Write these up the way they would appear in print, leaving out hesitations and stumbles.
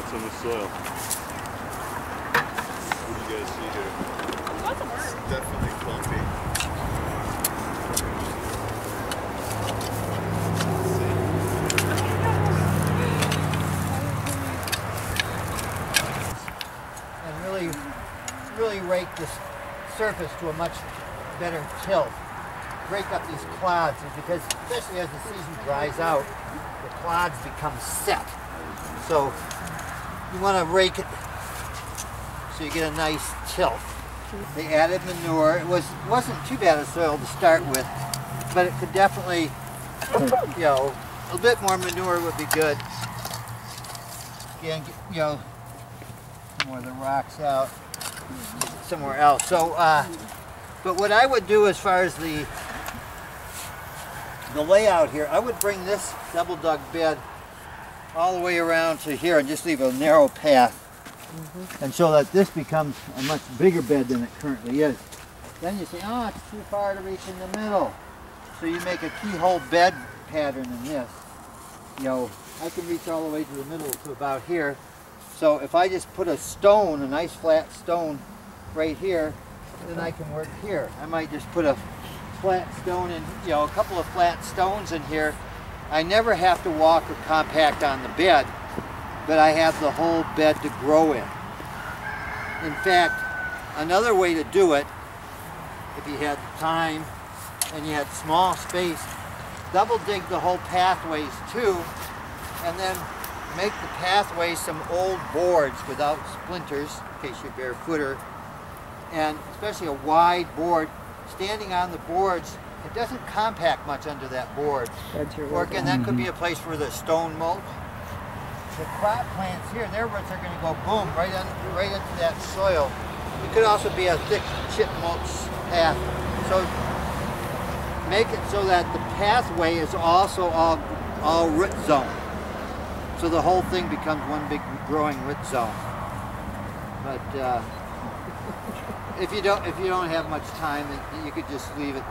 thoughts on the soil? What do you guys see here? It's definitely clumpy. And really rake this surface to a much better tilt. Break up these clods, because especially as the season dries out, the clods become set. So you want to rake it so you get a nice tilt. They added manure. It wasn't too bad a soil to start with, but it could definitely, you know, a bit more manure would be good. Again, you know, more of the rocks out somewhere else. So, but what I would do as far as the layout here, I would bring this double dug bed all the way around to here and just leave a narrow path, and so that this becomes a much bigger bed than it currently is. Then you say, oh, it's too far to reach in the middle. So you make a keyhole bed pattern in this. You know, I can reach all the way to the middle to about here. So if I just put a stone, a nice flat stone right here, then I can work here. I might just put a flat stone in, you know, a couple of flat stones in here. I never have to walk or compact on the bed, but I have the whole bed to grow in. In fact, another way to do it, if you had time and you had small space, double dig the whole pathways too, and then make the pathways some old boards without splinters, in case you're barefooter, and especially a wide board. Standing on the boards, it doesn't compact much under that board. Or again, that could be a place for the stone mulch. The crop plants here, their roots are going to go boom right into that soil. It could also be a thick chip mulch path. So make it so that the pathway is also all root zone. So the whole thing becomes one big growing root zone. But if you don't have much time, you could just leave it.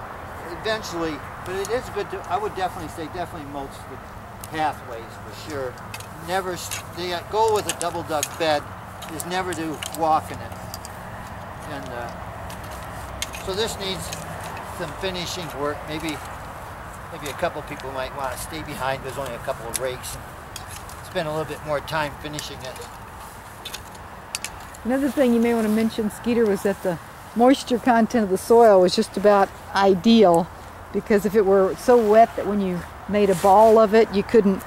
Eventually, but it is good to, I would definitely say, mulch the pathways for sure. Never, the goal with a double dug bed is never to walk in it. And so this needs some finishing work. Maybe a couple people might want to stay behind. There's only a couple of rakes and spend a little bit more time finishing it. Another thing you may want to mention, Skeeter, was that the moisture content of the soil was just about ideal, because if it were so wet that when you made a ball of it, you couldn't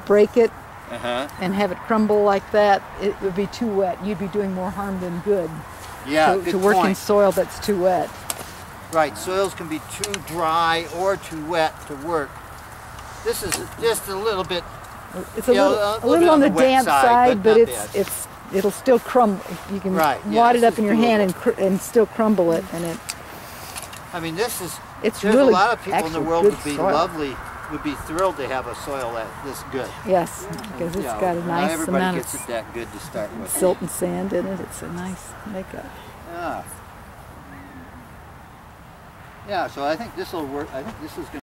break it and have it crumble like that, it would be too wet. You'd be doing more harm than good. Yeah, to work in soil that's too wet. Right, soils can be too dry or too wet to work. This is just a little bit. It's a little on the damp side, but it'll still crumble. You can wad it up in your hand and still crumble it, and it. I mean, this is. It's there's really a lot of people in the world would be soil. lovely, would be thrilled to have a soil this good. Yes, because it's got a nice everybody amount gets it that good to start with. Silt and sand in it. It's a nice makeup. Yeah. Yeah. So I think this will work. I think this is going